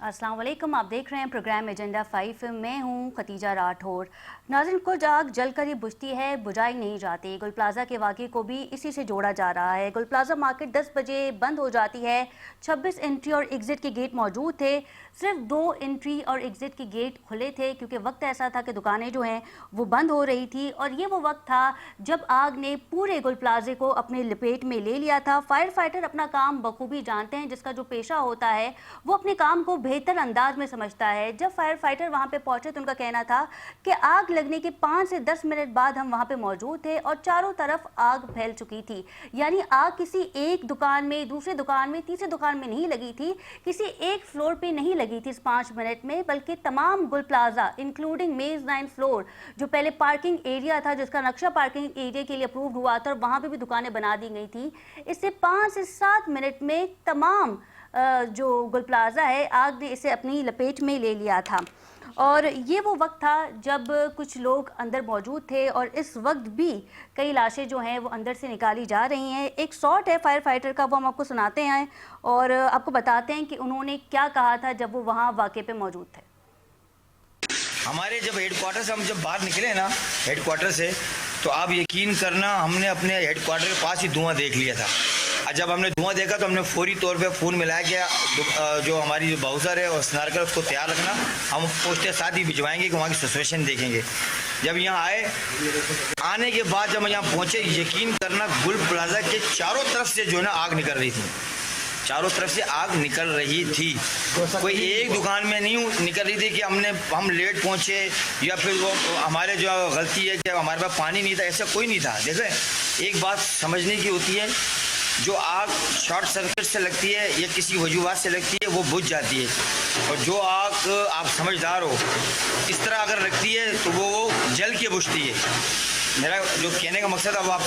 अस्सलाम वालेकुम। आप देख रहे हैं प्रोग्राम एजेंडा 5। मैं हूं खतीजा राठौर। नाज़रीन, कुछ आग जलकर ही बुझती है, बुझाई नहीं जाती। गुल प्लाजा के वाक़े को भी इसी से जोड़ा जा रहा है। गुल प्लाजा मार्केट 10 बजे बंद हो जाती है। 26 एंट्री और एग्ज़िट के गेट मौजूद थे। सिर्फ 2 एंट्री और एग्ज़िट के गेट खुले थे क्योंकि वक्त ऐसा था कि दुकानें जो हैं वो बंद हो रही थी। और ये वो वक्त था जब आग ने पूरे गुल प्लाजे को अपने लपेट में ले लिया था। फायर फाइटर अपना काम बखूबी जानते हैं। जिसका जो पेशा होता है वो अपने काम को बेहतर अंदाज में समझता है। जब फायर फाइटर वहां पे पहुंचे तो उनका कहना था कि आग लगने के 5 से 10 मिनट बाद हम वहां पे मौजूद थे और चारों तरफ आग फैल चुकी थी। यानी आग किसी एक दुकान में, दूसरे दुकान में, तीसरे दुकान में नहीं लगी थी, किसी एक फ्लोर पे नहीं लगी थी इस 5 मिनट में, बल्कि तमाम गुल प्लाजा इंक्लूडिंग मेज 9 फ्लोर जो पहले पार्किंग एरिया था, जिसका नक्शा पार्किंग एरिया के लिए अप्रूव हुआ था और वहां पे भी दुकानें बना दी गई थी, इससे 5 से 7 मिनट में तमाम जो गुल प्लाजा है आग ने इसे अपनी लपेट में ले लिया था। और ये वो वक्त था जब कुछ लोग अंदर मौजूद थे और इस वक्त भी कई लाशें जो हैं वो अंदर से निकाली जा रही हैं। एक शॉट है फायर फाइटर का, वो हम आपको सुनाते हैं और आपको बताते हैं कि उन्होंने क्या कहा था जब वो वहाँ वाक़े पे मौजूद थे। हमारे जब हेडक्वार्टर से हम जब बाहर निकले ना हेडक्वार्टर से, तो आप यकीन करना हमने अपने हेडक्वार्टर के पास ही धुआं देख लिया था। और जब हमने धुआं देखा तो हमने फौरी तौर पे फ़ोन मिलाया कि जो हमारी जो बाउसर है और स्नारकर उसको तैयार रखना, हम पोस्टें साथ ही भिजवाएंगे कि वहाँ की सिचुएशन देखेंगे। जब यहाँ आए, आने के बाद जब हम यहाँ पहुँचे, यकीन करना गुल प्लाजा के चारों तरफ से जो है ना आग निकल रही थी, चारों तरफ से आग निकल रही थी। कोई एक दुकान में नहीं निकल रही थी कि हम लेट पहुंचे या फिर वो हमारे जो गलती है कि हमारे पास पानी नहीं था, ऐसा कोई नहीं था। देखें, एक बात समझने की होती है, जो आग शॉर्ट सर्किट से लगती है या किसी वजूहत से लगती है वो बुझ जाती है, और जो आग आप समझदार हो इस तरह अगर लगती है तो वो जल के बुझती है। मेरा जो कहने का मकसद अब आप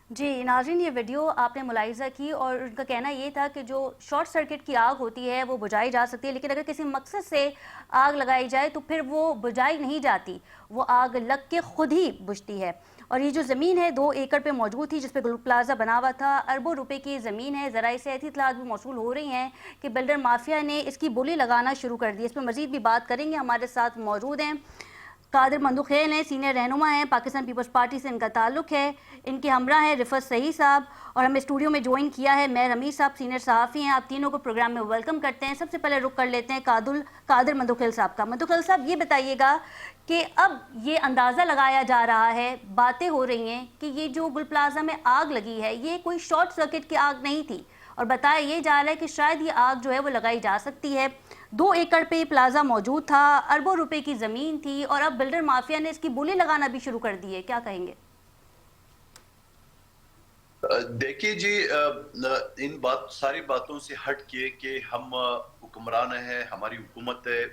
जी नाज़रीन, ये वीडियो आपने मुलाहिज़ा की और उनका कहना ये था कि जो शॉर्ट सर्किट की आग होती है वो बुझाई जा सकती है, लेकिन अगर किसी मकसद से आग लगाई जाए तो फिर वो बुझाई नहीं जाती, वो आग लग के खुद ही बुझती है। और ये जो ज़मीन है 2 एकड़ पे मौजूद थी जिस पे गुल प्लाजा बना हुआ था, अरबों रुपए की ज़मीन है। ज़राए से ऐसी इतलात भी मौसूल हो रही हैं कि बिल्डर माफिया ने इसकी बोली लगाना शुरू कर दी। इस पर मज़ीद भी बात करेंगे। हमारे साथ मौजूद हैं कादिर मंदुखेल हैं, सीनियर रहनुमा हैं, पाकिस्तान पीपल्स पार्टी से इनका ताल्लुक है। इनके हमरा हैं रिफत सही साहब, और हमें स्टूडियो में ज्वाइन किया है मैं रमीज साहब, सीनियर सहाफ़ी हैं। आप तीनों को प्रोग्राम में वेलकम करते हैं। सबसे पहले रुक कर लेते हैं कादिर मंदुखेल साहब का। मंदुखेल साहब, ये बताइएगा कि अब ये अंदाज़ा लगाया जा रहा है, बातें हो रही हैं कि ये जो गुल प्लाजा में आग लगी है ये कोई शॉर्ट सर्किट की आग नहीं थी, और बताया ये जा रहा है कि शायद ये आग जो है वो लगाई जा सकती है। 2 एकड़ पे प्लाजा मौजूद था, अरबों रुपए की जमीन थी, और अब बिल्डर माफिया ने इसकी बोली लगाना भी शुरू कर दी है। क्या कहेंगे? देखिए जी, इन सारी बातों से हट के कि हम हुक्मरान हैं, हमारी हुकूमत है,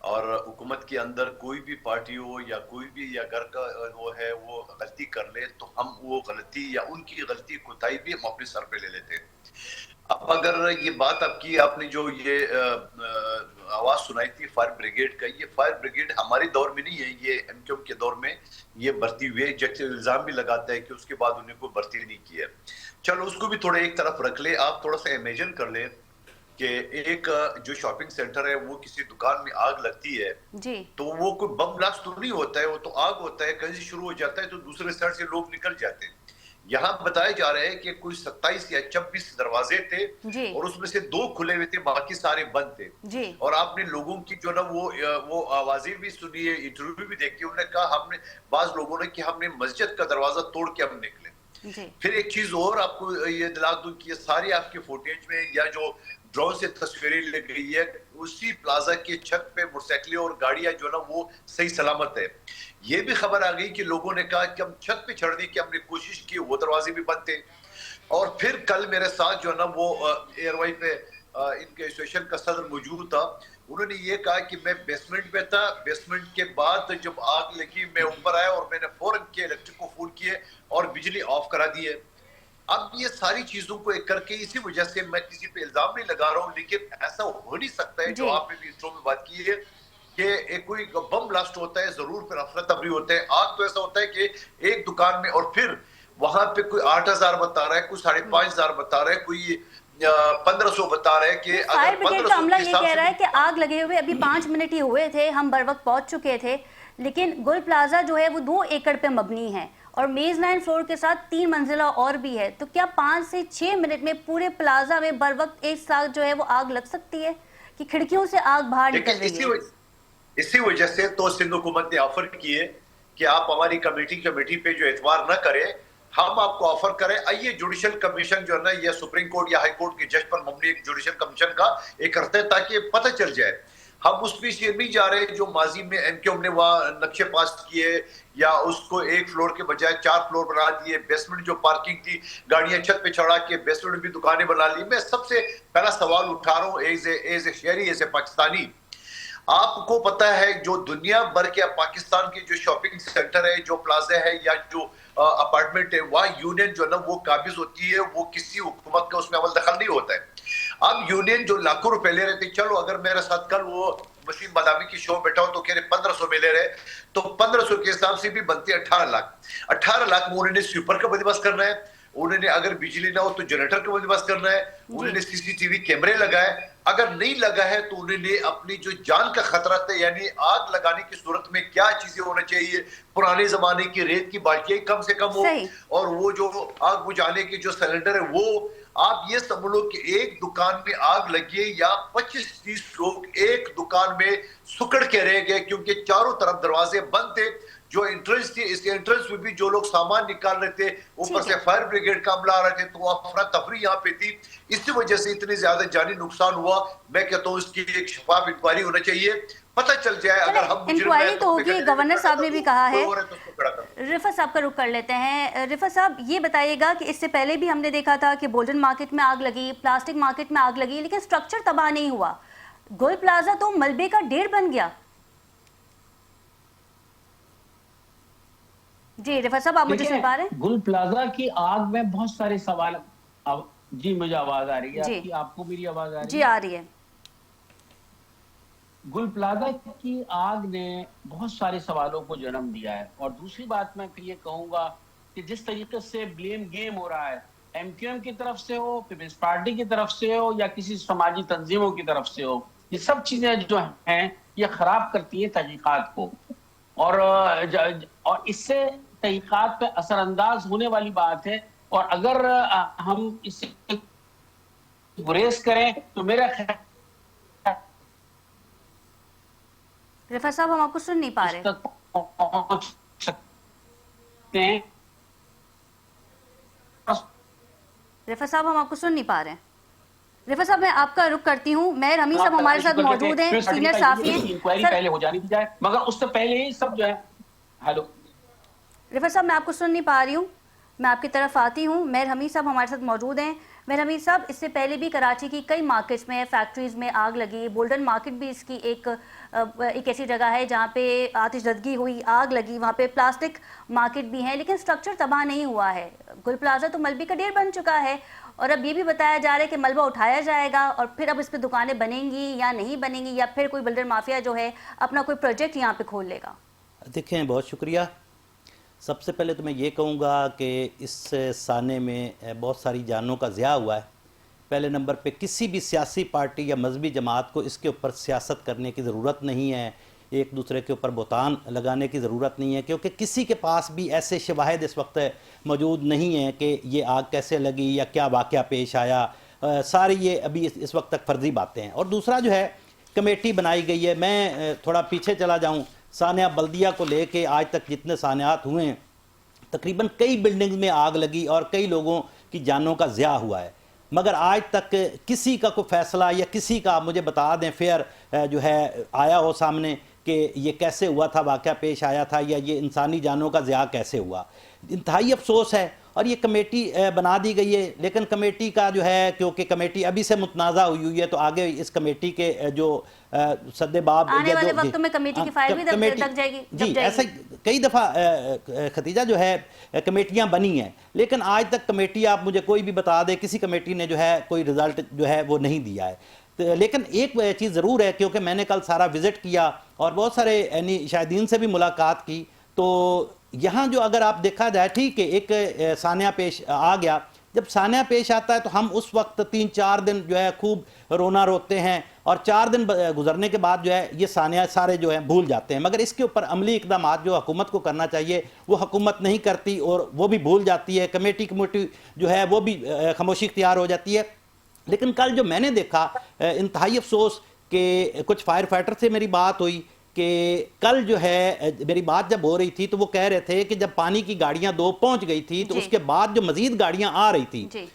और हुकूमत के अंदर कोई भी पार्टी हो या कोई भी या घर का वो है, वो गलती कर ले तो हम वो गलती या उनकी गलती कोताही भी हम अपने सर पे ले लेते हैं। अब अगर ये बात आपने जो ये आवाज सुनाई थी फायर ब्रिगेड का, ये फायर ब्रिगेड हमारे दौर में नहीं है, ये एमक्यूएम के दौर में ये भर्ती हुए, जबकि इल्जाम भी लगाता है कि उसके बाद उन्हें कोई भर्ती नहीं की है। चलो उसको भी थोड़ा एक तरफ रख ले, आप थोड़ा सा इमेजिन कर ले कि एक जो शॉपिंग सेंटर है वो किसी दुकान में आग लगती है जी। तो वो कोई बम ब्लास्ट तो नहीं होता है, वो तो आग होता है, कहीं से शुरू हो जाता है तो दूसरे साइड से लोग निकल जाते हैं। यहाँ बताया जा रहा है कि कोई 27 या 26 दरवाजे थे और उसमें से 2 खुले हुए थे, बाकी सारे बंद थे जी। और आपने लोगों की जो ना वो आवाजें भी सुनी है, इंटरव्यू भी देखी, उन्होंने कहा हमने, बाज लोगों ने, कि हमने मस्जिद का दरवाजा तोड़ के हम निकले। फिर एक चीज और आपको ये दिला दूं कि ये सारी आपके फुटेज में या जो ड्रोन से तस्वीरें ली गई है, उसी प्लाजा के छत पे मोटरसाइकिलें और गाड़ियां जो ना वो सही सलामत है। ये भी खबर आ गई कि लोगों ने कहा कि हम छत पे चढ़ने की हमने कोशिश की, वो दरवाजे भी बंद थे। और फिर कल मेरे साथ जो है ना वो एयरवाई पे इनके एसोसिएशन का सदर मौजूद था, उन्होंने ये कहा कि मैं बेसमेंट में था, बेसमेंट के बाद जब आग लगी मैं ऊपर आया और मैंने फौरन के इलेक्ट्रिक को फोन किए और बिजली ऑफ करा दी है। अब ये सारी चीजों को एक करके, इसी वजह से मैं किसी पे इल्जाम नहीं लगा रहा हूँ, लेकिन ऐसा हो नहीं सकता है जो आपने भी इंट्रो में बात की है कि कोई बम ब्लास्ट होता है जरूर, फिर अफरा तफरी होता है। आग तो ऐसा होता है कि एक दुकान में, और फिर वहां पे कोई 8,000 बता रहा है, कोई 5,500 बता रहा है, कोई 1500 बता रहे हैं कि फायर अगर ब्रिगेड का 1500 अमला के ये हिसाब कह रहा है से कि आग लगे हुए अभी 5 मिनट ही हुए थे, हम बर वक्त पहुंच चुके थे, लेकिन गुल प्लाजा जो है वो 2 एकड़ पे मबनी है और मेज 9 फ्लोर के साथ 3 मंजिला और भी है, तो क्या 5 से 6 मिनट में पूरे प्लाजा में बर वक्त एक साथ जो है वो आग लग सकती है कि खिड़कियों से आग बाहर निकल रही है? इसी वजह से तो सिंध हुकूमत ने ऑफर किए कि आप हमारी कमेटी पे जो एतवार न करें, हम आपको ऑफर करें, आइए जुडिशल कमीशन जो है ना, या सुप्रीम कोर्ट या हाई कोर्ट के जज पर मबनी एक जुडिशल कमीशन का एक करते हैं ताकि पता चल जाए। हम उस बीच ये नहीं जा रहे जो माजी में एमक्यूएम ने वहां नक्शे पास किए या उसको एक फ्लोर के बजाय 4 फ्लोर बना दिए, बेसमेंट जो पार्किंग थी गाड़ियां छत पे चढ़ा के बेसमेंट में भी दुकानें बना ली। मैं सबसे पहला सवाल उठा रहा हूं एज ए शहरी, एज ए पाकिस्तानी, आपको पता है जो दुनिया भर के पाकिस्तान के जो शॉपिंग सेंटर है, जो प्लाजा है या जो अपार्टमेंट है, वहां यूनियन जो है ना वो काबिज होती है, वो किसी हुकूमत का उसमें अमल दखल नहीं होता है। अब यूनियन जो लाखों रुपए ले रहे थे, चलो अगर मेरे साथ कल वो वसीम बादामी की शो बैठा हो तो कह रहे 1500 में ले रहे, तो 1500 के हिसाब से भी बनते 18 लाख। 18 लाख में उन्होंने स्वीपर का बंदोबस्त करना है, उन्होंने अगर बिजली ना हो तो जनरेटर का बंदोबस्त करना है, उन्होंने सीसीटीवी कैमरे लगाए, अगर नहीं लगा है तो उन्होंने अपनी जो जान का खतरा था यानी आग लगाने की सूरत में क्या चीजें होना चाहिए, पुराने जमाने की रेत की बाल्टियां कम से कम हो, और वो जो आग बुझाने के जो सिलेंडर है वो, आप ये समझ लो कि एक दुकान में आग लगी या 25-30 लोग एक दुकान में सुकड़ के रह गए क्योंकि चारों तरफ दरवाजे बंद थे। जो एंट्रेंस थी, इस एंट्रेंस में भी जो लोग सामान निकाल रहे थे, ऊपर से फायर ब्रिगेड का अमला आ रहे थे, तो अफरा तफरी यहाँ पे थी। इसी वजह से इतनी ज्यादा जानी नुकसान हुआ। मैं कहता हूँ इसकी एक शफाफ इंक्वायरी होना चाहिए, पता चल जाए अगर हम इंक्वायरी तो होगी। गवर्नर साहब ने भी कहा है। तो रिफत साहब का रुख कर लेते हैं। रिफत साहब ये बताइएगा कि इससे पहले भी हमने देखा था कि बोल्डन मार्केट में आग लगी, प्लास्टिक मार्केट में आग लगी, लेकिन स्ट्रक्चर तबाह नहीं हुआ। गुल प्लाजा तो मलबे का ढेर बन गया। जी रिफत साहब, आप मुझे सुन पा रहे हैं? गुल प्लाजा की आग में बहुत सारे सवाल। जी मुझे आवाज आ रही है, आपको मेरी आवाज आ रही है? जी आ रही है। गुल प्लाजा की आग ने बहुत सारे सवालों को जन्म दिया है। और दूसरी बात मैं फिर ये कहूंगा कि जिस तरीके से ब्लेम गेम हो रहा है, एमक्यूएम की तरफ से हो, पीपल्स पार्टी की तरफ से हो या किसी समाजी तंजीमों की तरफ से हो, ये सब चीजें जो हैं ये खराब करती है तहकीकात को, और इससे तहकीकात पे असरअंदाज होने वाली बात है। और अगर हम इसे गुरेज करें तो मेरा रिफत साहब हम आपको सुन नहीं पा रहे। पहुंच सकते हैं। रिफत साहब हम आपको सुन नहीं पा रहे हैं। रिफत साहब मैं आपका रुख करती हूँ। मेहर हमीद साहब हमारे साथ मौजूद हैं, सीनियर साफी हैं। इंक्वायरी पहले हो जानी चाहिए, मगर उससे पहले ही सब जो है। हेलो रिफत साहब मैं आपको सुन नहीं पा रही हूँ, मैं आपकी तरफ आती हूँ। मेहर हमीद साहब हमारे साथ मौजूद हैं। मेहर हमीद साहब, इससे पहले भी कराची की कई मार्केट्स में, फैक्ट्रीज में आग लगी। बोल्डन मार्केट भी इसकी एक ऐसी जगह है जहाँ पे आतिशदगी हुई, आग लगी। वहाँ पे प्लास्टिक मार्केट भी है, लेकिन स्ट्रक्चर तबाह नहीं हुआ है। गुल प्लाजा तो मलबे का ढेर बन चुका है और अब ये भी बताया जा रहा है कि मलबा उठाया जाएगा और फिर अब इस पर दुकानें बनेंगी या नहीं बनेंगी, या फिर कोई बिल्डर माफिया जो है अपना कोई प्रोजेक्ट यहाँ पे खोल लेगा। देखें, बहुत शुक्रिया। सबसे पहले तो मैं ये कहूँगा कि इस साने में बहुत सारी जानों का ज़िया हुआ है। पहले नंबर पे किसी भी सियासी पार्टी या मजहबी जमात को इसके ऊपर सियासत करने की ज़रूरत नहीं है, एक दूसरे के ऊपर बुहतान लगाने की ज़रूरत नहीं है, क्योंकि किसी के पास भी ऐसे शवाहिद इस वक्त मौजूद नहीं है कि ये आग कैसे लगी या क्या वाक़या पेश आया। सारी ये अभी इस वक्त तक फर्जी बातें हैं। और दूसरा जो है, कमेटी बनाई गई है। मैं थोड़ा पीछे चला जाऊँ, सानिया बल्दिया को लेके आज तक जितने सानियात हुए हैं, तकरीबन कई बिल्डिंग्स में आग लगी और कई लोगों की जानों का ज़िया हुआ है, मगर आज तक किसी का कोई फैसला या किसी का मुझे बता दें फेयर जो है आया हो सामने कि ये कैसे हुआ था, वाक़या पेश आया था, या ये इंसानी जानों का ज़िया कैसे हुआ। इंतहाई अफसोस है। और ये कमेटी बना दी गई है, लेकिन कमेटी का जो है, क्योंकि कमेटी अभी से मुतनाज़ा हुई है, तो आगे इस कमेटी के जो सद्देबाब आने वाले वक्त में कमेटी की फाइल भी दब जाएगी। जी, ऐसा कई दफ़ा खतीजा जो है कमेटियां बनी हैं, लेकिन आज तक कमेटी, आप मुझे कोई भी बता दे, किसी कमेटी ने जो है कोई रिज़ल्ट जो है वो नहीं दिया है। लेकिन एक चीज़ ज़रूर है, क्योंकि मैंने कल सारा विज़िट किया और बहुत सारे यानी शाहिदीन से भी मुलाकात की, तो यहाँ जो अगर आप देखा जाए, ठीक है एक सानिया पेश आ गया जब सान्या पेश आता है तो हम उस वक्त 3-4 दिन जो है खूब रोना रोते हैं और 4 दिन गुजरने के बाद जो है ये सान्या सारे जो है भूल जाते हैं। मगर इसके ऊपर अमली इकदाम जो हुकूमत को करना चाहिए वो हुकूमत नहीं करती और वो भी भूल जाती है। कमेटी जो है वो भी खामोशी इख्तियार हो जाती है। लेकिन कल जो मैंने देखा इंतहाई अफसोस कि कुछ फायर फाइटर से मेरी बात हुई कि कल जो है मेरी बात जब हो रही थी तो वो कह रहे थे कि जब पानी की गाड़ियां 2 पहुंच गई थी तो उसके बाद जो मजीद गाड़ियां आ रही थी,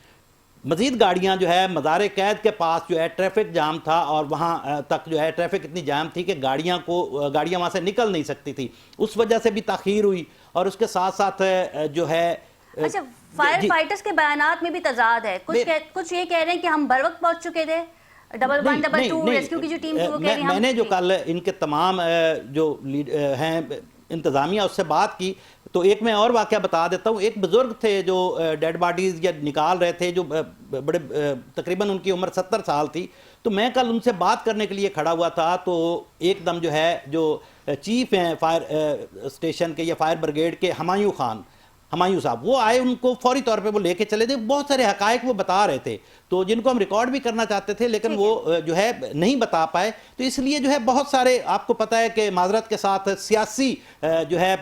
मजीद गाड़ियां जो है मज़ार कैद के पास जो है ट्रैफिक जाम था और वहां तक जो है ट्रैफिक इतनी जाम थी कि गाड़ियां वहां से निकल नहीं सकती थी। उस वजह से भी ताखीर हुई और उसके साथ साथ जो है अच्छा, फायर फाइटर्स के बयानात में भी तजाद है। कुछ ये कह रहे हैं कि हम बर वक्त पहुंच चुके थे, डबल 1 डबल 2 रेस्क्यू की जो टीम थी वो कह रही है। मैंने जो कल इनके तमाम जो हैं इंतजामिया उससे बात की तो एक मैं और वाक़या बता देता हूँ। एक बुजुर्ग थे जो डेड बॉडीज या निकाल रहे थे, जो बड़े तकरीबन उनकी उम्र 70 साल थी। तो मैं कल उनसे बात करने के लिए खड़ा हुआ था तो एकदम जो है जो चीफ हैं फायर स्टेशन के या फायर ब्रिगेड के हमायूं साहब वो आए, उनको फौरी तौर पे वो लेके चले थे। बहुत सारे हकायक वो बता रहे थे तो जिनको हम रिकॉर्ड भी करना चाहते थे लेकिन वो जो है नहीं बता पाए। तो इसलिए जो है बहुत सारे आपको पता है कि माजरत के साथ सियासी जो है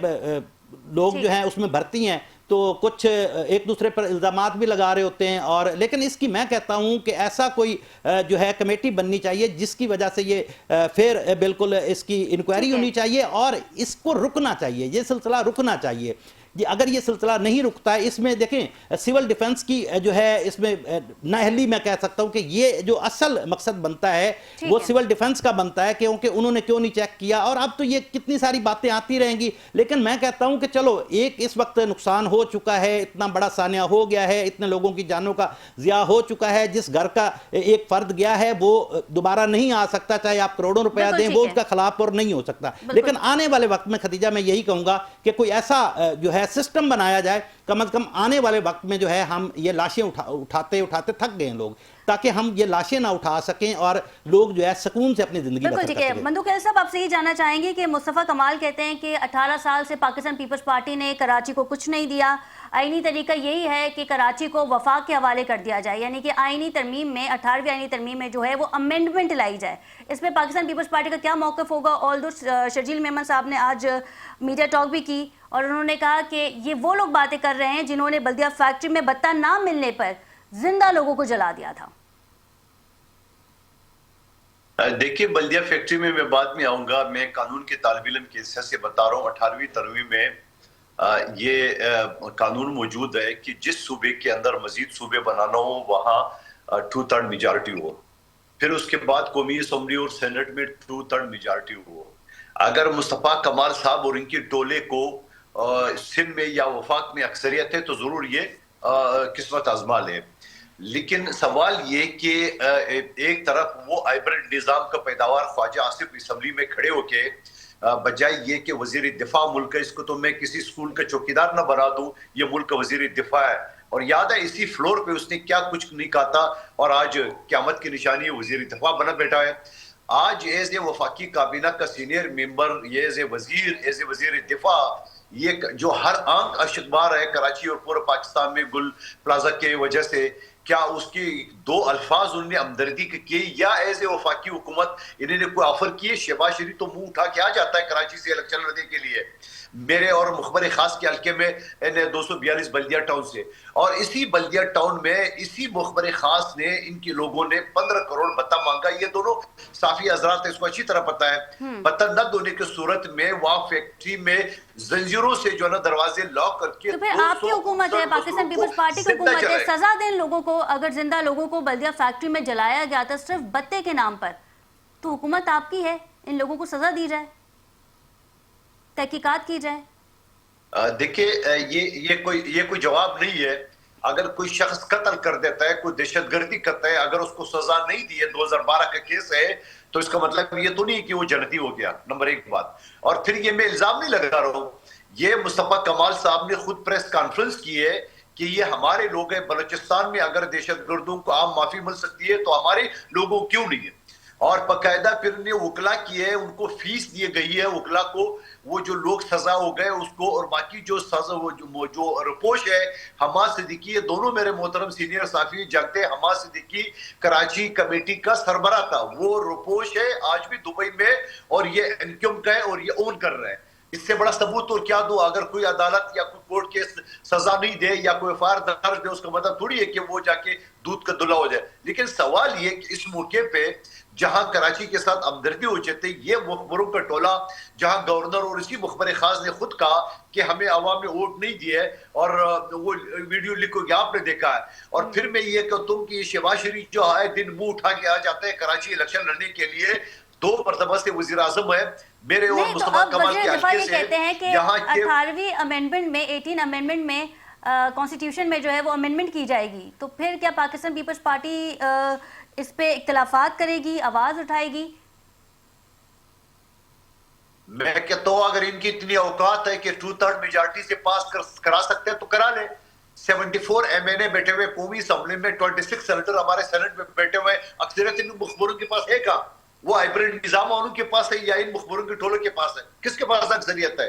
लोग जो हैं उसमें भर्ती हैं तो कुछ एक दूसरे पर इल्ज़ामात भी लगा रहे होते हैं। और लेकिन इसकी मैं कहता हूं कि ऐसा कोई जो है कमेटी बननी चाहिए जिसकी वजह से ये फिर बिल्कुल इसकी इंक्वायरी होनी चाहिए और इसको रुकना चाहिए, ये सिलसिला रुकना चाहिए। अगर ये सिलसिला नहीं रुकता है, इसमें देखें सिविल डिफेंस की जो है इसमें नाअहली मैं कह सकता हूं कि ये जो असल मकसद बनता है वो सिविल डिफेंस का बनता है क्योंकि उन्होंने क्यों नहीं चेक किया। और अब तो ये कितनी सारी बातें आती रहेंगी लेकिन मैं कहता हूं कि चलो एक इस वक्त नुकसान हो चुका है, इतना बड़ा सान्या हो गया है, इतने लोगों की जानों का ज़िया हो चुका है। जिस घर का एक फर्द गया है वो दोबारा नहीं आ सकता, चाहे आप करोड़ों रुपया दें वो उसका खिलाफ और नहीं हो सकता। लेकिन आने वाले वक्त में खदीजा मैं यही कहूंगा कि कोई ऐसा जो है सिस्टम बनाया जाए, कम से कम आने वाले वक्त में जो है हम ये लाशें उठाते थक गए हैं लोग, ताकि हम ये लाशें ना उठा सकें और लोग जो है सुकून से अपनी जिंदगी बसर कर सकें। मंदू खैर साहब, आपसे ये जानना चाहेंगे कि मुस्तफ़ा कमाल कहते हैं कि 18 साल से पाकिस्तान पीपल्स पार्टी ने कराची को कुछ नहीं दिया, आईनी तरीका यही है कि कराची को वफाक के हवाले कर दिया जाए, यानी कि आईनी तरमीम में 18वीं आईनी तरमीम में जो है वो अमेंडमेंट लाई जाए। इसमें पाकिस्तान पीपल्स पार्टी का क्या मौक़िफ़ होगा? ऑल्दो शर्जील मेमन साहब ने आज मीडिया टॉक भी की और उन्होंने कहा कि ये वो लोग बातें कर रहे हैं जिन्होंने बल्दिया फैक्ट्री में भत्ता ना मिलने पर जिंदा लोगों को जला दिया था। देखिए, बल्दिया फैक्ट्री में मैं बाद में आऊंगा। मैं कानून के तालिब इल्म के हिस्से से बता रहा हूँ। 18वीं तरमीम में ये कानून मौजूद है कि जिस सूबे के अंदर मजीद सूबे बनाना हो वहाँ 2/3 मेजॉरिटी हो, फिर उसके बाद कौमी असम्बली और सेनेट में 2/3 मेजॉरिटी हो। अगर मुस्तफ़ा कमाल साहब और इनके टोले को सिंध में या वफाक में अक्सरियत है तो जरूर ये किस्मत आजमा ले। लेकिन सवाल ये कि एक तरफ वो हाइब्रिड निज़ाम का पैदावार ख्वाजा आसिफ असम्बली में खड़े होके बजाय ये कि वजीर दिफा मुल्क है, इसको तो मैं किसी स्कूल का चौकीदार ना बना दूं, ये मुल्क का वजीर दिफा है। और याद है इसी फ्लोर पे उसने क्या कुछ नहीं कहा था और आज क़यामत की निशानी वजीर दिफा बना बैठा है। आज एज ए वफाकी काबीना का सीनियर मेंबर, ये एज ए वजीर दिफा, ये जो हर आंख अशकबार है कराची और पूरे पाकिस्तान में गुल प्लाजा के वजह से, क्या उसकी 2 अल्फाज उन्होंने हमदर्दी के किए या एज ए वफाकी हुकूमत इन्होंने कोई ऑफर किए? शहबाज शरीफ तो मुंह उठा के आ जाता है कराची से इलेक्शन लड़ने के लिए, मेरे और मुखबर खास के हल्के में 242 बल्दिया टाउन से। और इसी बल्दिया टाउन में इसी मुखबर खास ने इनके लोगों ने 15 करोड़ भत्ता मांगा। ये दोनों साफी हजरात इसको अच्छी तरह पता है। भत्ता न देने की सूरत में वहां फैक्ट्री में जंजीरों से जो है ना दरवाजे लॉक करके, तो फिर आपकी हुकूमत है, पाकिस्तान पीपल्स पार्टी की हुकूमत है, सजा दें लोगों को। अगर जिंदा लोगों को बल्दिया फैक्ट्री में जलाया गया था सिर्फ बत्ते के नाम पर, तो हुकूमत आपकी है, इन लोगों को सजा दी जाए, तहकीकात की जाए। देखिए, ये कोई जवाब नहीं है। अगर कोई शख्स कत्ल कर देता है, कोई दहशतगर्दी करता है, अगर उसको सजा नहीं दी है, 2012 का केस है, तो इसका मतलब ये तो नहीं कि वो जन्नती हो गया। नंबर 1 बात। और फिर ये मैं इल्जाम नहीं लगा रहा हूं, ये मुस्तफा कमाल साहब ने खुद प्रेस कॉन्फ्रेंस की है कि ये हमारे लोग हैं। बलूचिस्तान में अगर दहशतगर्दों को आम माफी मिल सकती है तो हमारे लोगों क्यों नहीं है? और बाकायदा फिर ने वकला किए है, उनको फीस दी गई है वकला को, वो जो लोग सजा हो गए उसको, और बाकी जो सजा वो जो रिपोर्ट है हमाद सिद्दीकी, ये दोनों मेरे मोहतरम सीनियर साफी जानते हैं, हमाद सिद्दीकी कराची कमेटी का सरबरा था, वो रिपोर्ट है आज भी दुबई में, और ये एनक्यूम का है और ये ओन कर रहा है। इससे बड़ा सबूत और क्या दो? अगर कोई अदालत या कोई कोर्ट केस सजा नहीं दे या कोई एफआईआर दर्ज दे, उसका मतलब थोड़ी है कि वो जाके दूध का दुल्हा हो जाए। लेकिन सवाल ये कि इस मौके पे जहां कराची के साथ हमदर्दी हो जाती, ये मुखबरों का टोला, जहां गवर्नर और इसी मुखबर खास ने खुद कहा कि हमें अवाम में वोट नहीं दिए, और वो वीडियो लिखो कि आपने देखा है, और फिर मैं ये कहता हूं कि शहबाज शरीफ जो आए दिन मुंह उठा के आ जाते हैं कराची इलेक्शन लड़ने के लिए, 2 मरतबा से वजीर आजम है मेरे और नहीं, तो मुस्तफा अब कमाल के वजीर हल्के से, कहते हैं कि यहाँ के 18वीं अमेंडमेंट में 18 अमेंडमेंट में कॉन्स्टिट्यूशन में जो है वो अमेंडमेंट की जाएगी, तो फिर क्या पाकिस्तान पीपल्स पार्टी इस पे इख्तलाफात करेगी, आवाज उठाएगी? मैं कहता हूं अगर इनकी इतनी औकात है कि 2/3 मेजॉरिटी से पास करा सकते हैं तो करा ले। 74 एमएनए बैठे हुए कौमी असेंबली में, 26 सेनेटर हमारे सेनेट में बैठे हुए, अक्सरियत इन मुखबरों के पास है का? वो हाइब्रिड निजाम उनके पास है या इन मुखबरों के टोलों के पास है? किसके पास अक्सरियत है?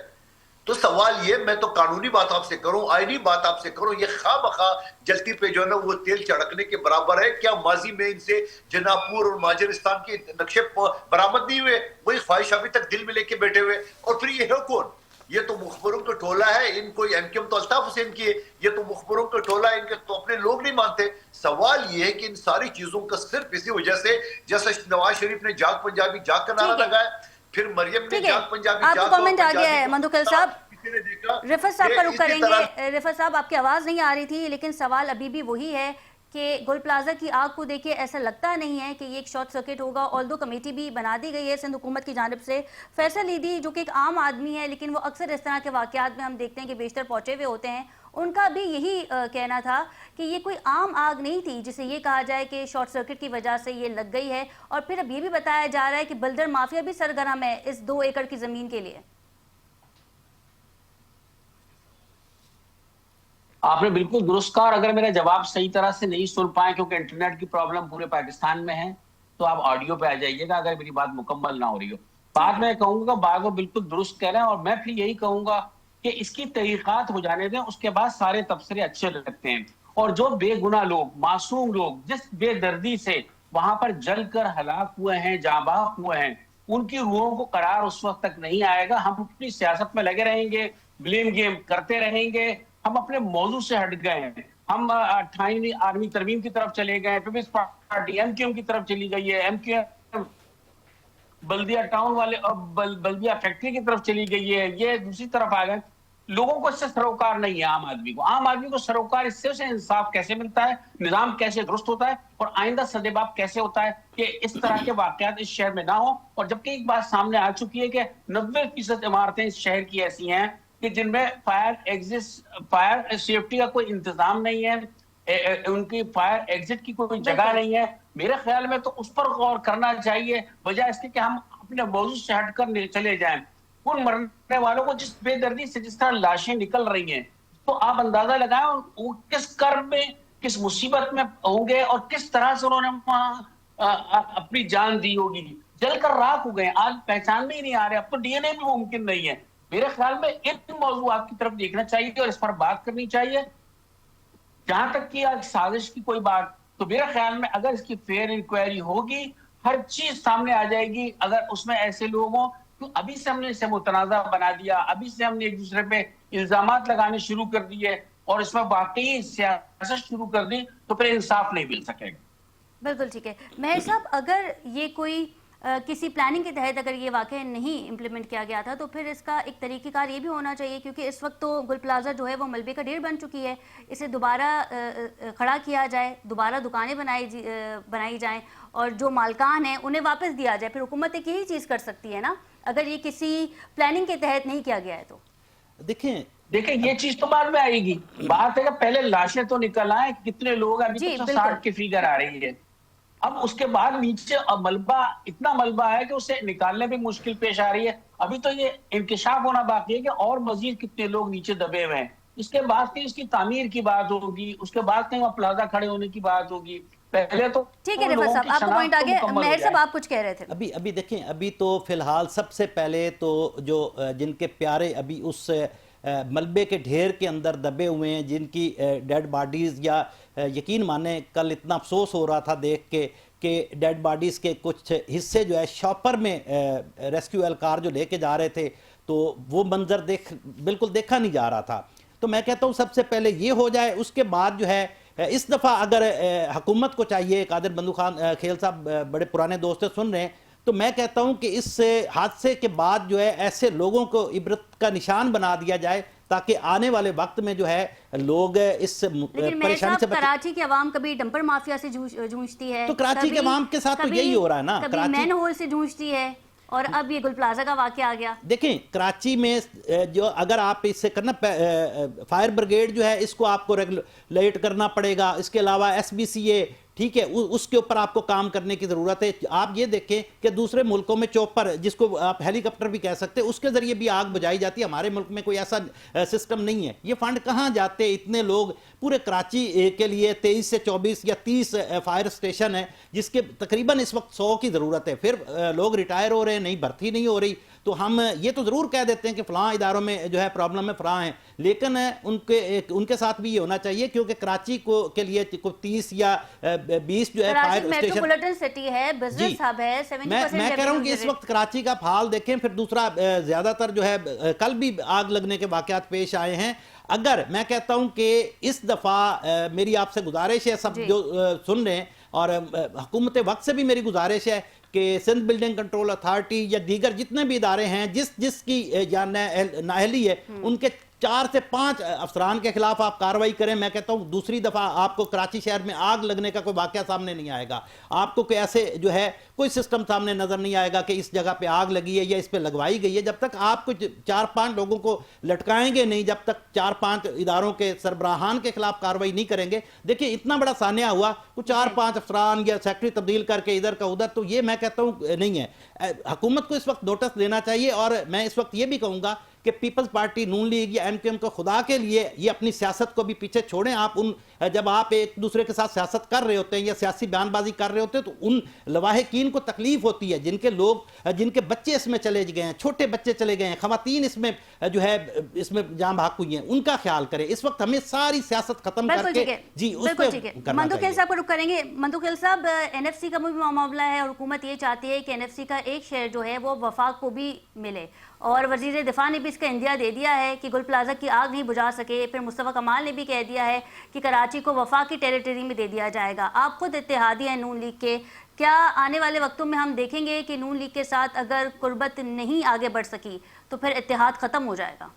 तो सवाल ये, मैं तो कानूनी बात आपसे करूं, आईनी बात आपसे करूं, ये खामखा जलती पे जो है ना वो तेल चढ़कने के बराबर है। क्या माजी में इनसे जनापुर और माजरिस्तान के नक्शे बरामद नहीं हुए? वही ख्वाहिश अभी तक दिल में लेके बैठे हुए। और फिर ये है कौन? ये तो मुखबरों का टोला है, इनको एमक्यूएम तो अल्ताफ हुसैन की है, ये तो मुखबरों का टोला है, इनके तो अपने लोग नहीं मानते। सवाल ये है कि इन सारी चीजों का सिर्फ इसी वजह से, जैसे नवाज शरीफ ने जाग पंजाबी जाग का नारा लगाया, फिर मरियम ने जाग पंजाबी आपको जाग, कमेंट आ गया है मंदुकल साहब। देखा रिफत साहब का रुख करेंगे। रिफत साहब, आपकी आवाज नहीं आ रही थी, लेकिन सवाल अभी भी वही है कि गोल प्लाजा की आग को देखिए ऐसा लगता नहीं है कि ये एक शॉर्ट सर्किट होगा। ऑल्दो कमेटी भी बना दी गई है सिंध हुकूमत की जानिब से। फैसल ईदी जो कि एक आम आदमी है, लेकिन वो अक्सर इस तरह के वाकयात में हम देखते हैं कि बेशतर पहुंचे हुए होते हैं, उनका भी यही कहना था कि ये कोई आम आग नहीं थी जिसे ये कहा जाए कि शॉर्ट सर्किट की वजह से ये लग गई है। और फिर अब ये भी बताया जा रहा है कि बिल्डर माफिया भी सरगर्म है इस 2 एकड़ की जमीन के लिए। आपने बिल्कुल दुरुस्त कहा, और अगर मेरा जवाब सही तरह से नहीं सुन पाए क्योंकि इंटरनेट की प्रॉब्लम पूरे पाकिस्तान में है, तो आप ऑडियो पे आ जाइएगा अगर मेरी बात मुकम्मल ना हो रही हो। बात मैं कहूंगा, बात वो बिल्कुल दुरुस्त कह रहे हैं, और मैं फिर यही कहूंगा कि इसकी तहकीकात हो जाने दें, उसके बाद सारे तबसरे अच्छे लगते हैं। और जो बेगुनाह लोग, मासूम लोग जिस बेदर्दी से वहां पर जलकर हलाक हुए हैं, जाबाक हुए हैं, उनकी रूहों को करार उस वक्त तक नहीं आएगा। हम अपनी सियासत में लगे रहेंगे, ब्लेम गेम करते रहेंगे, हम अपने मौजू से हट गए हैं। हम 28वीं आर्मी तरमीम की तरफ चले गए, पीपल्स पार्टी एमक्यूएम की तरफ चली गई है, एमक्यूएम बल्दिया टाउन वाले बल्दिया फैक्ट्री की तरफ चली गई है, ये दूसरी तरफ आ गए। लोगों को इससे सरोकार नहीं है। आम आदमी को सरोकार इससे उसे इंसाफ कैसे मिलता है, निजाम कैसे दुरुस्त होता है, और आइंदा सदेबाप कैसे होता है कि इस तरह के वाकयात इस शहर में ना हो। और जबकि एक बात सामने आ चुकी है कि 90% इमारतें इस शहर की ऐसी हैं कि जिनमें फायर सेफ्टी का कोई इंतजाम नहीं है, उनकी फायर एग्जिट की कोई जगह नहीं है। मेरे ख्याल में तो उस पर गौर करना चाहिए, बजाय इसके कि हम अपने मौजूद से हटकर चले जाएं। उन मरने वालों को जिस बेदर्दी से जिस तरह लाशें निकल रही हैं, तो आप अंदाजा लगाएं वो किस कर्ब में, किस मुसीबत में होंगे, और किस तरह से उन्होंने वहां अपनी जान दी होगी। जलकर राख हो गए, आज पहचान में ही नहीं आ रहे, अब तो डीएनए भी मुमकिन नहीं है। मेरे ख्याल में इन मौजूदात की तरफ देखना चाहिए और इस पर बात करनी चाहिए। जहां तक कि आज साजिश की कोई बात, तो मेरे ख्याल में अगर इसकी फेयर इंक्वायरी होगी, हर चीज सामने आ जाएगी। अगर उसमें ऐसे लोग हों, तो अभी से हमने इसे मुतनाज़ा बना दिया, अभी से हमने एक दूसरे पे इल्जामात लगाने शुरू कर दिए और इसमें वाकई सियासत शुरू कर दी, तो फिर इंसाफ नहीं मिल सकेगा। बिल्कुल ठीक है। महर साहब, अगर ये कोई किसी प्लानिंग के तहत अगर ये वाकई नहीं इम्प्लीमेंट किया गया था, तो फिर इसका एक तरीक़ेकार ये भी होना चाहिए, क्योंकि इस वक्त तो गुल प्लाजा जो है वो मलबे का ढेर बन चुकी है, इसे दोबारा खड़ा किया जाए, दोबारा दुकानें बनाई जाएं और जो मालकान हैं उन्हें वापस दिया जाए। फिर हुकूमत एक यही चीज़ कर सकती है ना, अगर ये किसी प्लानिंग के तहत नहीं किया गया है तो। देखें ये चीज तो बाद में आएगी। बात है कि पहले लाशें तो निकल आए, कितने लोग, अभी तो 60 की फिगर आ रही है। अब उसके बाद नीचे मलबा, इतना मलबा है कि उसे निकालने में मुश्किल पेश आ रही है। अभी तो ये इंकिशाफ होना बाकी है कि और मजीद कितने लोग नीचे दबे हुए हैं। इसके बाद कहीं इसकी तामीर की बात होगी, उसके बाद कहीं वहाँ प्लाजा खड़े होने की बात होगी, पहले तो ठीक है उन रिफत लोगों साहब, की आपका शनाख्त पॉइंट आ तो गया। मुकम्मल हो मेहर साहब जाए। आप कुछ कह रहे थे। अभी देखें, अभी तो फिलहाल सबसे पहले तो जो जिनके प्यारे अभी उस मलबे के ढेर के अंदर दबे हुए हैं, जिनकी डेड बॉडीज़, या यकीन माने कल इतना अफसोस हो रहा था देख के कि डेड बॉडीज़ के कुछ हिस्से जो है शॉपर में रेस्क्यू एहलकार जो लेके जा रहे थे, तो वो मंजर बिल्कुल देखा नहीं जा रहा था। तो मैं कहता हूँ सबसे पहले ये हो जाए, उसके बाद जो है इस दफ़ा अगर हुकूमत को चाहिए, कादिर बंदू खान खेल साहब बड़े पुराने दोस्त हैं, सुन रहे हैं, तो मैं कहता हूं कि इस हादसे के बाद जो है ऐसे लोगों को इबरत का निशान बना दिया जाए, ताकि आने वाले वक्त में जो है लोग इस परेशानी से कराची की आवाम कभी डंपर माफिया से जूझती है, तो कराची के आवाम के साथ तो यही हो रहा है ना, कभी मैन होल से जूझती है, और अब ये गुल प्लाजा का वाकया आ गया। देखें कराची में जो अगर आप इससे करना, फायर ब्रिगेड जो है इसको आपको रेगुलेट करना पड़ेगा, इसके अलावा SBCA, ठीक है, उसके ऊपर आपको काम करने की ज़रूरत है। आप ये देखें कि दूसरे मुल्कों में चॉपर, जिसको आप हेलीकॉप्टर भी कह सकते हैं, उसके ज़रिए भी आग बुझाई जाती है। हमारे मुल्क में कोई ऐसा सिस्टम नहीं है। ये फंड कहाँ जाते हैं? इतने लोग पूरे कराची के लिए 23 से 24 या 30 फायर स्टेशन है, जिसके तकरीबन इस वक्त 100 की ज़रूरत है। फिर लोग रिटायर हो रहे हैं, नई भर्ती नहीं हो रही, तो हम ये तो ज़रूर कह देते हैं कि फ़लाँ इदारों में जो है प्रॉब्लम है, फ़लाँ है, लेकिन उनके साथ भी ये होना चाहिए, क्योंकि कराची के लिए 30 या 20 जो है फायर स्टेशन, मेट्रोपॉलिटन सिटी है, बिजनेस हब है, 70% मैं कह रहा हूं कि इस वक्त कराची का हाल देखें। फिर दूसरा, ज्यादातर जो है कल भी आग लगने के वाकयात पेश आए हैं। अगर मैं कहता हूं कि इस दफा मेरी आपसे गुजारिश है, सब जो सुन रहे हैं, और हुकूमत वक्त से भी मेरी गुजारिश है कि सिंध बिल्डिंग कंट्रोल अथॉरिटी या दीगर जितने भी इदारे हैं, जिसकी या नाअहली है, उनके 4 से 5 अफसरान के खिलाफ आप कार्रवाई करें। मैं कहता हूं दूसरी दफा आपको कराची शहर में आग लगने का कोई वाकया सामने नहीं आएगा। आपको कोई ऐसे जो है कोई सिस्टम सामने नजर नहीं आएगा कि इस जगह पे आग लगी है या इस पे लगवाई गई है। जब तक आप कुछ 4-5 लोगों को लटकाएंगे नहीं, जब तक 4-5 इदारों के सरबराहान के खिलाफ कार्रवाई नहीं करेंगे। देखिए इतना बड़ा सान्या हुआ, कुछ 4-5 अफसरान या सेक्रेटरी तब्दील करके इधर का उधर, तो ये मैं कहता हूं नहीं है। हुकूमत को इस वक्त नोटिस देना चाहिए। और मैं इस वक्त ये भी कहूंगा कि पीपल्स पार्टी, नून लीग या MQM को खुदा के लिए ये अपनी सियासत को भी पीछे छोड़ें। आप जब आप एक दूसरे के साथ सियासत कर रहे होते हैं या सियासी बयानबाजी कर रहे होते हैं, तो उन लवाहिकीन को तकलीफ होती है, जिनके बच्चे इसमें चले गए हैं, छोटे बच्चे चले गए हैं, खवातीन इसमें जो है इसमें जान भाग हुई हैं, उनका ख्याल करें। इस वक्त हमें सारी सियासत खत्म करके जी उस पे मंदू खेल साहब को रुक करेंगे। मंदू खेल साहब, NFC का भी मामला है और हुकूमत ये चाहती है कि NFC का एक शेयर जो है वो वफाक को भी मिले, और वजीर दिफा ने भी इसका इंदिया दे दिया है कि गुल प्लाजा की आग नहीं बुझा सके। फिर मुस्तफ़ा कमाल ने भी कह दिया है कि कराची को वफाक की टेरिटरी में दे दिया जाएगा। आप खुद इत्तेहादी हैं नून लीग के, क्या आने वाले वक्तों में हम देखेंगे कि नून लीग के साथ अगर कुर्बत नहीं आगे बढ़ सकी तो फिर इत्तेहाद खत्म हो जाएगा?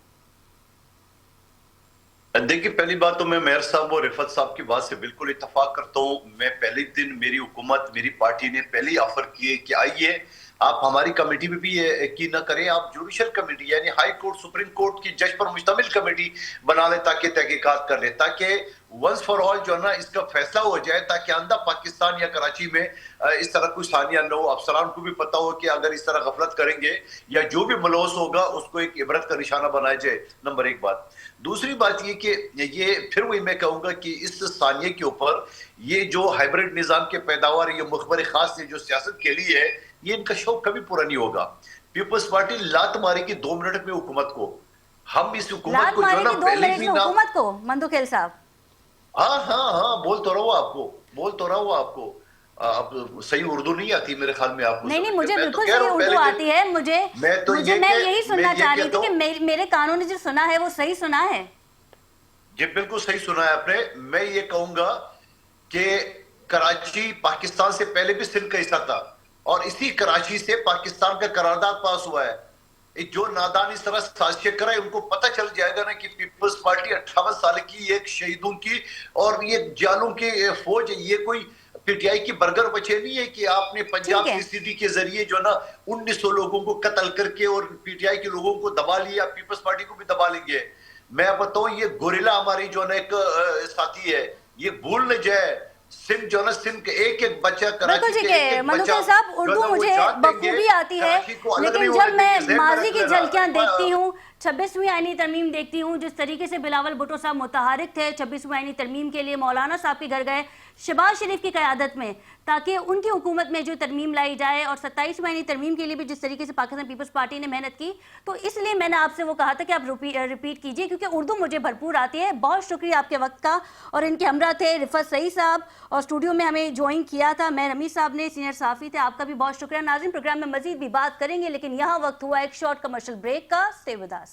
देखिए, पहली बात तो मैं मेयर साहब और रिफत साहब की बात से बिल्कुल इत्तेफाक करता हूँ। मैं पहले दिन मेरी हुकूमत, मेरी पार्टी ने पहले ही ऑफर किए कि आइए आप हमारी कमेटी में भी यकीन न करें, आप जुडिशल कमेटी यानी हाई कोर्ट, सुप्रीम कोर्ट की जज पर मुश्तमिल कमेटी बना ले, ताकि तहकीकात कर ले, ताकि वंस फॉर ऑल जो है ना इसका फैसला हो जाए, ताकि आंदा पाकिस्तान या कराची में इस तरह कोई सानिया न हो। अफसरान को भी पता हो कि अगर इस तरह गफलत करेंगे या जो भी मलौस होगा उसको एक इबरत का निशाना बनाया जाए। नंबर एक बात। दूसरी बात ये कि ये फिर वही मैं कहूंगा कि इस सानिया के ऊपर ये जो हाइब्रिड निजाम के पैदावार, ये मुखबर खास ने जो सियासत के लिए है, ये इनका शौक कभी पूरा नहीं होगा। पीपल्स पार्टी लात मारेगी 2 मिनट में हुकूमत को। हम इस हुकूमत को जो ना पहले भी ना हुकूमत को, मंदू खेल साहब, हाँ बोल तो रहा हूँ आपको अब सही उर्दू नहीं आती मेरे ख्याल में आपको। नहीं मुझे बिल्कुल सही उर्दू आती है। मैं यही सुनना चाह रही थी कि मेरे कानों ने जो सुना है वो सही सुना है। जी बिल्कुल सही सुना है आपने। मैं ये कहूंगा कि कराची पाकिस्तान से पहले भी सिंध का हिस्सा था, और इसी कराची से पाकिस्तान का करारदाद पास हुआ है। जो नादान इस तरह साजिशें कराए, उनको पता चल जाएगा ना कि पीपल्स पार्टी 58 साल की एक शहीदों की और ये जालों की फौज, ये कोई PTI की बर्गर बचे नहीं है कि आपने पंजाब CCD के जरिए जो ना 1900 लोगों को कत्ल करके और PTI के लोगों को दबा लिया, पीपल्स पार्टी को भी दबा लेंगे। मैं बताऊं, ये गोरिल्ला हमारी जो ना एक साथी है, ये भूल न जाए। सिंध जो ना, सिंध के एक बच्चा कराची के एक बच्चा साहब, उर्दू मुझे बखूबी आती है, लेकिन जब मैं माजी की झलकियां देखती हूँ 26वीं आईनी तरमीम देखती हूँ, जिस तरीके से बिलावल भुट्टो साहब मुतहरिक थे 26वीं आईनी तरमीम के लिए, मौलाना साहब के घर गए शहबाज शरीफ की क़यादत में, ताकि उनकी हुकूमत में जो तरमीम लाई जाए, और 27वीं आईनी तरमीम के लिए भी जिस तरीके से पाकिस्तान पीपल्स पार्टी ने मेहनत की, तो इसलिए मैंने आपसे वो कहा था कि आप रिपीट कीजिए, क्योंकि उर्दू मुझे भरपूर आती है। बहुत शुक्रिया आपके वक्त का। और इनके हमरा थे रिफत सईद साहब, और स्टूडियो में हमें ज्वाइन किया था मैं रमीज साहब ने, सीनियर सहाफ़ी थे, आपका भी बहुत शुक्रिया। नाज़रीन, प्रोग्राम में मजीद भी बात करेंगे, लेकिन यहाँ वक्त हुआ एक शॉर्ट कमर्शियल ब्रेक का। Stay with us.